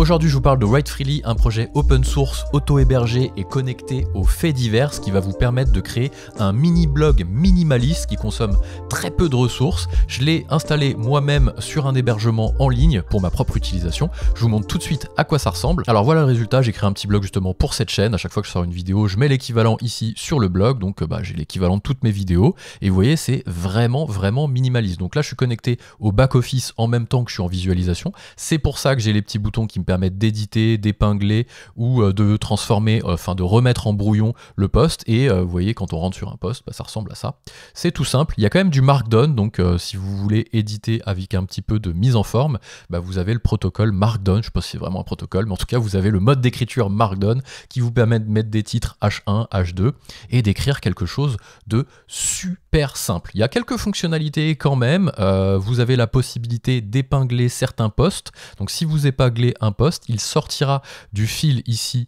Aujourd'hui, je vous parle de Write Freely, un projet open source, auto-hébergé et connecté aux faits divers qui va vous permettre de créer un mini-blog minimaliste qui consomme très peu de ressources. Je l'ai installé moi-même sur un hébergement en ligne pour ma propre utilisation. Je vous montre tout de suite à quoi ça ressemble. Alors voilà le résultat, j'ai créé un petit blog justement pour cette chaîne. À chaque fois que je sors une vidéo, je mets l'équivalent ici sur le blog, donc j'ai l'équivalent de toutes mes vidéos. Et vous voyez, c'est vraiment minimaliste. Donc là, je suis connecté au back-office en même temps que je suis en visualisation. C'est pour ça que j'ai les petits boutons qui me permettent d'éditer, d'épingler ou de transformer, enfin de remettre en brouillon le post. Et vous voyez, quand on rentre sur un post, ça ressemble à ça. C'est tout simple. Il y a quand même du Markdown, donc si vous voulez éditer avec un petit peu de mise en forme, vous avez le protocole Markdown. Je ne sais pas si c'est vraiment un protocole, mais en tout cas, vous avez le mode d'écriture Markdown qui vous permet de mettre des titres H1, H2 et d'écrire quelque chose de super simple. Il y a quelques fonctionnalités quand même. Vous avez la possibilité d'épingler certains posts. Donc si vous épinglez un post, il sortira du fil ici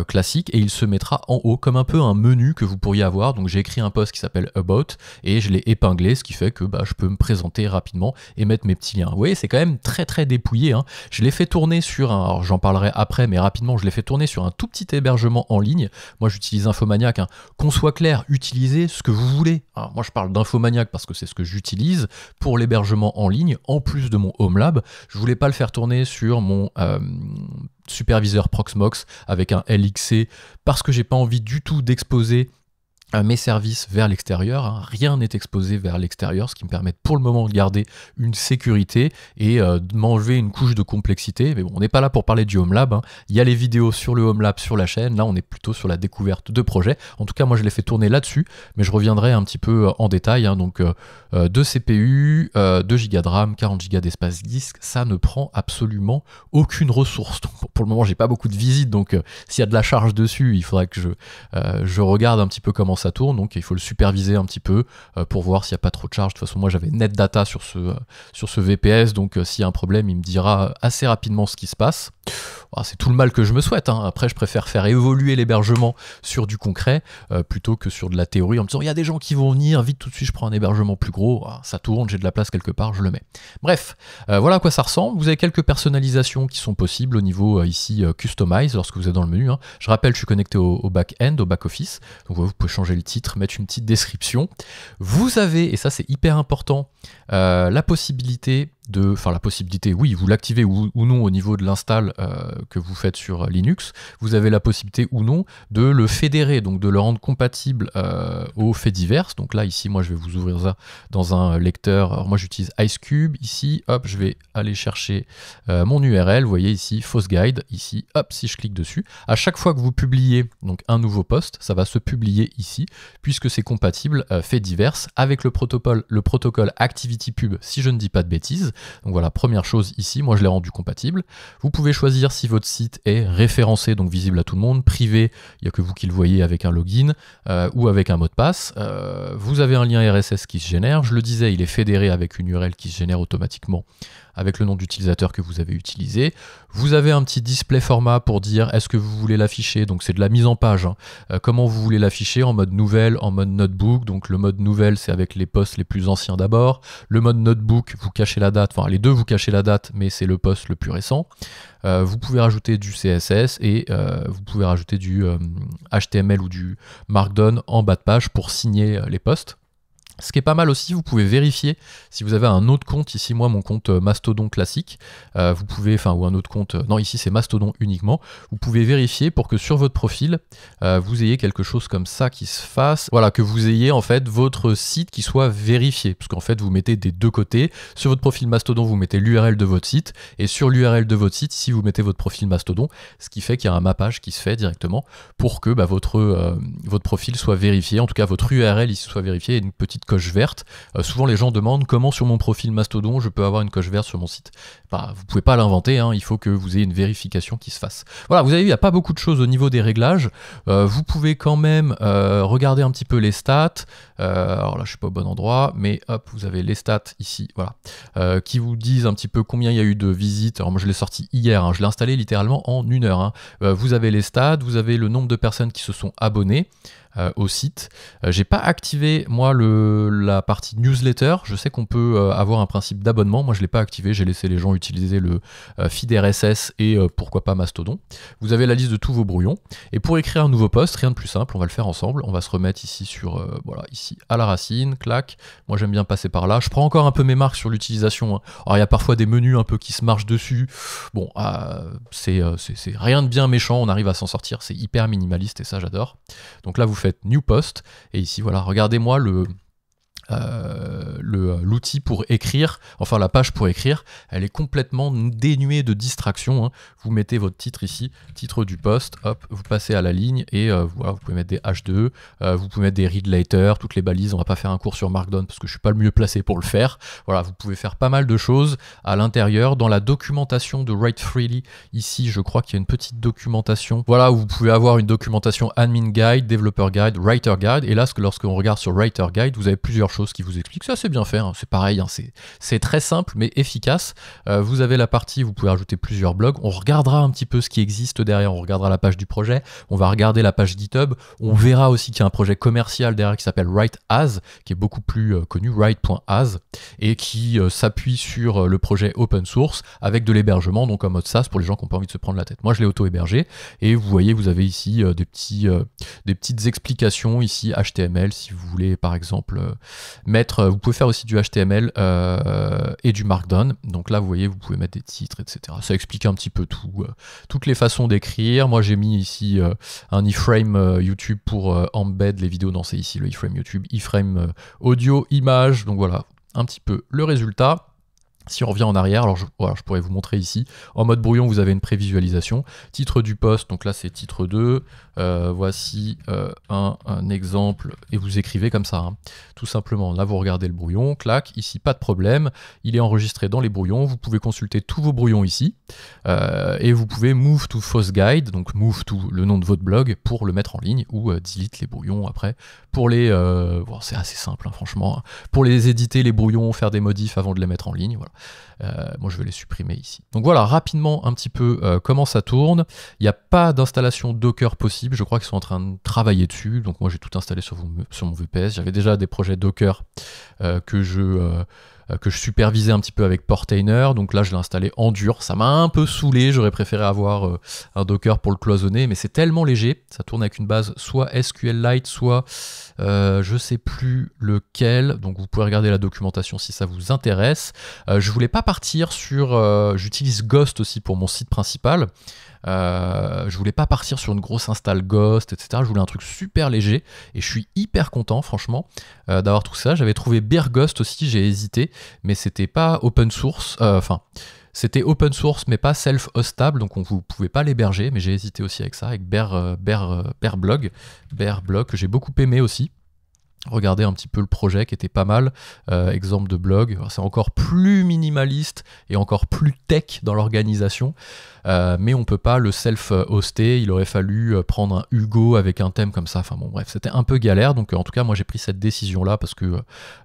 classique et il se mettra en haut comme un peu un menu que vous pourriez avoir. Donc j'ai écrit un post qui s'appelle About et je l'ai épinglé, ce qui fait que je peux me présenter rapidement et mettre mes petits liens. Vous voyez, c'est quand même très dépouillé, hein. Je l'ai fait tourner sur un, alors j'en parlerai après, mais rapidement, je l'ai fait tourner sur un tout petit hébergement en ligne. Moi j'utilise Infomaniac, hein. Qu'on soit clair, utilisez ce que vous voulez. Alors, moi je parle d'Infomaniac parce que c'est ce que j'utilise pour l'hébergement en ligne, en plus de mon Home Lab. Je voulais pas le faire tourner sur mon superviseur Proxmox avec un LXC parce que j'ai pas envie du tout d'exposer mes services vers l'extérieur, hein. Rien n'est exposé vers l'extérieur, ce qui me permet pour le moment de garder une sécurité et de m'enlever une couche de complexité. Mais bon, on n'est pas là pour parler du Home Lab, hein. Il y a les vidéos sur le Home Lab sur la chaîne, là on est plutôt sur la découverte de projets. En tout cas, moi je l'ai fait tourner là-dessus, mais je reviendrai un petit peu en détail, hein. Donc 2 CPU, 2 Go de RAM, 40 Go d'espace disque, ça ne prend absolument aucune ressource. Donc, pour le moment, j'ai pas beaucoup de visites, donc s'il y a de la charge dessus, il faudrait que je regarde un petit peu comment ça tourne, donc il faut le superviser un petit peu pour voir s'il n'y a pas trop de charge. De toute façon, moi j'avais NetData sur ce VPS, donc s'il y a un problème, il me dira assez rapidement ce qui se passe. C'est tout le mal que je me souhaite, hein. Après, je préfère faire évoluer l'hébergement sur du concret plutôt que sur de la théorie en me disant il y a des gens qui vont venir, vite tout de suite je prends un hébergement plus gros, ça tourne, j'ai de la place quelque part, je le mets. Bref, voilà à quoi ça ressemble. Vous avez quelques personnalisations qui sont possibles au niveau ici Customize lorsque vous êtes dans le menu, hein. Je rappelle, je suis connecté au back-end, au back-office, donc vous pouvez changer le titre, mettre une petite description. Vous avez, et ça c'est hyper important, la possibilité oui, vous l'activez ou non au niveau de l'install que vous faites sur Linux, vous avez la possibilité ou non de le fédérer, donc de le rendre compatible aux faits divers. Donc là, ici, moi, je vais vous ouvrir ça dans un lecteur. Alors moi, j'utilise IceCube. Ici, hop, je vais aller chercher mon URL. Vous voyez ici, Fausse Guide. Ici, hop, si je clique dessus, à chaque fois que vous publiez donc un nouveau post, ça va se publier ici, puisque c'est compatible faits divers avec le protocole ActivityPub, si je ne dis pas de bêtises. Donc voilà, première chose ici, moi je l'ai rendu compatible. Vous pouvez choisir si votre site est référencé, donc visible à tout le monde, privé, il n'y a que vous qui le voyez avec un login ou avec un mot de passe. Vous avez un lien RSS qui se génère, je le disais, il est fédéré avec une URL qui se génère automatiquement avec le nom d'utilisateur que vous avez utilisé. Vous avez un petit display format pour dire est-ce que vous voulez l'afficher, donc c'est de la mise en page, hein. Comment vous voulez l'afficher, en mode nouvelle, en mode notebook. Donc le mode nouvelle, c'est avec les posts les plus anciens d'abord. Le mode notebook, vous cachez la date, enfin les deux vous cachez la date, mais c'est le post le plus récent. Vous pouvez rajouter du CSS et vous pouvez rajouter du HTML ou du Markdown en bas de page pour signer les posts. Ce qui est pas mal aussi, vous pouvez vérifier si vous avez un autre compte, ici moi mon compte Mastodon classique, vous pouvez, ou un autre compte, non ici c'est Mastodon uniquement, vous pouvez vérifier pour que sur votre profil, vous ayez quelque chose comme ça qui se fasse, voilà, que vous ayez en fait votre site qui soit vérifié, parce qu'en fait vous mettez des deux côtés, sur votre profil Mastodon vous mettez l'URL de votre site, et sur l'URL de votre site, ici vous mettez votre profil Mastodon, ce qui fait qu'il y a un mappage qui se fait directement pour que votre profil soit vérifié, en tout cas votre URL ici soit vérifié, et une petite coche verte. Souvent les gens demandent comment sur mon profil Mastodon je peux avoir une coche verte sur mon site. Vous pouvez pas l'inventer, hein, il faut que vous ayez une vérification qui se fasse. Voilà, vous avez vu, il n'y a pas beaucoup de choses au niveau des réglages. Vous pouvez quand même regarder un petit peu les stats. Alors là je suis pas au bon endroit, mais hop, vous avez les stats ici, voilà, qui vous disent un petit peu combien il y a eu de visites. Alors moi je l'ai sorti hier, hein, je l'ai installé littéralement en 1 heure, hein. Vous avez les stats, vous avez le nombre de personnes qui se sont abonnées. au site. J'ai pas activé moi la partie newsletter. Je sais qu'on peut avoir un principe d'abonnement. Moi je l'ai pas activé, j'ai laissé les gens utiliser le feed RSS et pourquoi pas Mastodon. Vous avez la liste de tous vos brouillons. Et pour écrire un nouveau post, rien de plus simple, on va le faire ensemble. On va se remettre ici sur voilà, ici à la racine, clac. Moi j'aime bien passer par là. Je prends encore un peu mes marques sur l'utilisation, hein. Alors il y a parfois des menus un peu qui se marchent dessus. Bon, c'est rien de bien méchant, on arrive à s'en sortir, c'est hyper minimaliste et ça j'adore. Donc là vous faites New Post et ici voilà, regardez-moi l'outil pour écrire, enfin la page pour écrire, elle est complètement dénuée de distraction, hein. Vous mettez votre titre ici, titre du post, hop, vous passez à la ligne et voilà, vous pouvez mettre des H2, vous pouvez mettre des read later, toutes les balises. On va pas faire un cours sur Markdown parce que je suis pas le mieux placé pour le faire. Voilà, vous pouvez faire pas mal de choses à l'intérieur. Dans la documentation de Write Freely, ici je crois qu'il y a une petite documentation, voilà, où vous pouvez avoir une documentation Admin Guide, Developer Guide, Writer Guide, et là lorsqu'on regarde sur Writer Guide, vous avez plusieurs choses qui vous expliquent. Ça c'est bien fait, hein. C'est pareil, hein. C'est très simple mais efficace. Vous avez la partie, vous pouvez rajouter plusieurs blogs. On regardera un petit peu ce qui existe derrière, on regardera la page du projet, on va regarder la page GitHub, on verra aussi qu'il y a un projet commercial derrière qui s'appelle WriteAs, qui est beaucoup plus connu, write.as, et qui s'appuie sur le projet open source avec de l'hébergement, donc en mode SaaS pour les gens qui n'ont pas envie de se prendre la tête. Moi je l'ai auto-hébergé et vous voyez, vous avez ici des petites explications ici HTML si vous voulez par exemple vous pouvez faire aussi du HTML et du Markdown. Donc là vous voyez, vous pouvez mettre des titres, etc. Ça explique un petit peu tout, toutes les façons d'écrire. Moi j'ai mis ici un iframe YouTube pour embed les vidéos. Non, c'est ici le iframe YouTube, iframe audio, image. Donc voilà un petit peu le résultat. Si on revient en arrière, alors voilà, je pourrais vous montrer ici, en mode brouillon vous avez une prévisualisation, titre du post, donc là c'est titre 2, voici un exemple, et vous écrivez comme ça, hein, tout simplement. Là vous regardez le brouillon, clac, ici pas de problème, il est enregistré dans les brouillons, vous pouvez consulter tous vos brouillons ici, et vous pouvez move to Foss Guide, donc move to le nom de votre blog pour le mettre en ligne, ou delete les brouillons après, pour les, bon, c'est assez simple hein, franchement, pour les éditer les brouillons, faire des modifs avant de les mettre en ligne, voilà. Moi je vais les supprimer ici. Donc voilà rapidement un petit peu comment ça tourne. Il n'y a pas d'installation Docker possible, je crois qu'ils sont en train de travailler dessus, donc moi j'ai tout installé sur mon VPS. J'avais déjà des projets Docker que je supervisais un petit peu avec Portainer, donc là je l'ai installé en dur, ça m'a un peu saoulé, j'aurais préféré avoir un Docker pour le cloisonner, mais c'est tellement léger, ça tourne avec une base soit SQLite, soit je sais plus lequel, donc vous pouvez regarder la documentation si ça vous intéresse. Je voulais pas partir sur, j'utilise Ghost aussi pour mon site principal. Je voulais pas partir sur une grosse install Ghost, etc. Je voulais un truc super léger et je suis hyper content, franchement, d'avoir tout ça. J'avais trouvé BearGhost aussi, j'ai hésité, mais c'était pas open source. C'était open source, mais pas self-hostable, donc vous ne pouvez pas l'héberger. Mais j'ai hésité aussi avec ça, avec Bearblog, que j'ai beaucoup aimé aussi. Regardez un petit peu le projet qui était pas mal, exemple de blog, c'est encore plus minimaliste et encore plus tech dans l'organisation, mais on peut pas le self-hoster, il aurait fallu prendre un Hugo avec un thème comme ça, enfin bon bref, c'était un peu galère, donc en tout cas moi j'ai pris cette décision là parce que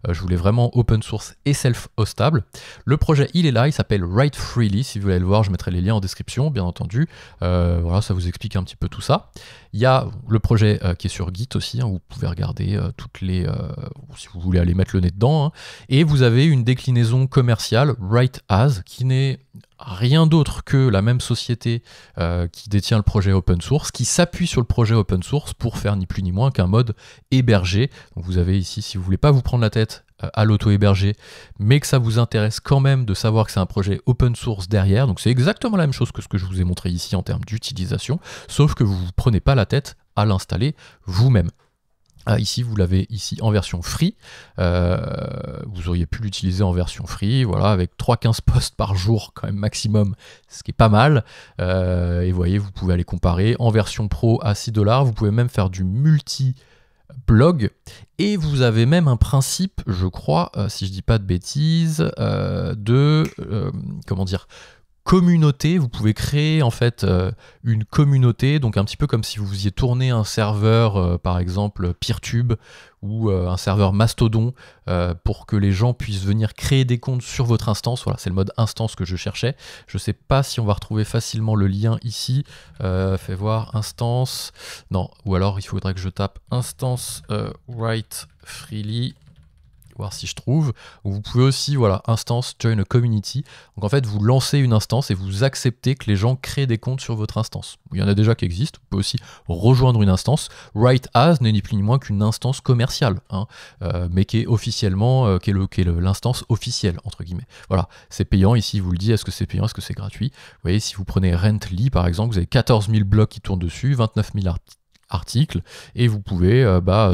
je voulais vraiment open source et self-hostable. Le projet il est là, il s'appelle Write Freely, si vous voulez le voir je mettrai les liens en description bien entendu, voilà ça vous explique un petit peu tout ça. Il y a le projet qui est sur Git aussi, hein, vous pouvez regarder toutes les si vous voulez aller mettre le nez dedans, hein. Et vous avez une déclinaison commerciale, WriteAs, qui n'est rien d'autre que la même société qui détient le projet open source, qui s'appuie sur le projet open source pour faire ni plus ni moins qu'un mode hébergé. Donc vous avez ici, si vous voulez pas vous prendre la tête à l'auto-hébergé, mais que ça vous intéresse quand même de savoir que c'est un projet open source derrière, donc c'est exactement la même chose que ce que je vous ai montré ici en termes d'utilisation, sauf que vous ne vous prenez pas la tête à l'installer vous-même. Ici, vous l'avez ici en version free, vous auriez pu l'utiliser en version free, voilà, avec 3-15 posts par jour quand même maximum, ce qui est pas mal, et vous voyez, vous pouvez aller comparer. En version pro à 6$, vous pouvez même faire du multi-blog, et vous avez même un principe, je crois, si je dis pas de bêtises, comment dire, communauté, vous pouvez créer en fait une communauté, donc un petit peu comme si vous faisiez tourner un serveur par exemple Peertube ou un serveur Mastodon pour que les gens puissent venir créer des comptes sur votre instance. Voilà, c'est le mode instance que je cherchais. Je sais pas si on va retrouver facilement le lien ici. Fais voir instance. Non, ou alors il faudrait que je tape instance write freely. Voir si je trouve. Vous pouvez aussi, voilà, instance join a community. Donc en fait, vous lancez une instance et vous acceptez que les gens créent des comptes sur votre instance. Il y en a déjà qui existent. Vous pouvez aussi rejoindre une instance. Write as n'est ni plus ni moins qu'une instance commerciale, hein, mais qui est officiellement, qui est l'instance officielle entre guillemets. Voilà, c'est payant. Ici, il vous le dit. Est-ce que c'est payant? Est-ce que c'est gratuit? Vous voyez, si vous prenez Rently par exemple, vous avez 14 000 blogs qui tournent dessus, 29 000 articles, et vous pouvez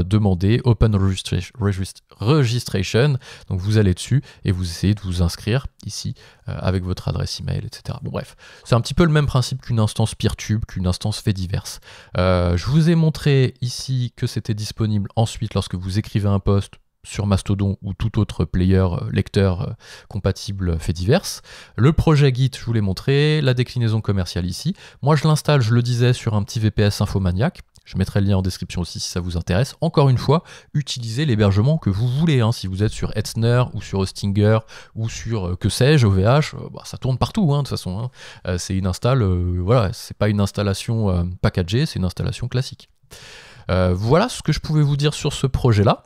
demander Open Registration, donc vous allez dessus et vous essayez de vous inscrire ici avec votre adresse email, etc. Bon bref, c'est un petit peu le même principe qu'une instance Peertube, qu'une instance fait divers. Je vous ai montré ici que c'était disponible ensuite lorsque vous écrivez un post sur Mastodon ou tout autre player lecteur compatible fait divers. Le projet Git, je vous l'ai montré, la déclinaison commerciale ici. Moi je l'installe, je le disais, sur un petit VPS Infomaniac. Je mettrai le lien en description aussi si ça vous intéresse. Encore une fois, utilisez l'hébergement que vous voulez. Hein. Si vous êtes sur Hetzner ou sur Hostinger ou sur que sais-je, OVH, ça tourne partout hein, de toute façon. Hein. C'est une install, voilà, c'est pas une installation packagée, c'est une installation classique. Voilà ce que je pouvais vous dire sur ce projet-là.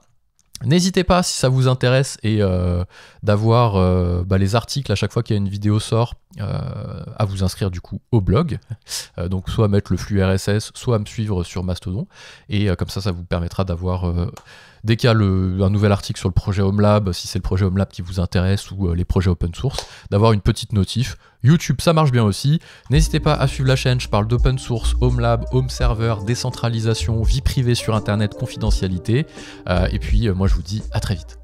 N'hésitez pas, si ça vous intéresse, et d'avoir les articles à chaque fois qu'il y a une vidéo sort, à vous inscrire du coup au blog. Donc soit à mettre le flux RSS, soit à me suivre sur Mastodon. Et comme ça vous permettra d'avoir, dès qu'il y a un nouvel article sur le projet HomeLab, si c'est le projet HomeLab qui vous intéresse, ou les projets open source, d'avoir une petite notif. YouTube, ça marche bien aussi. N'hésitez pas à suivre la chaîne, je parle d'open source, HomeLab, Home Server, décentralisation, vie privée sur Internet, confidentialité. Et puis moi je vous dis à très vite.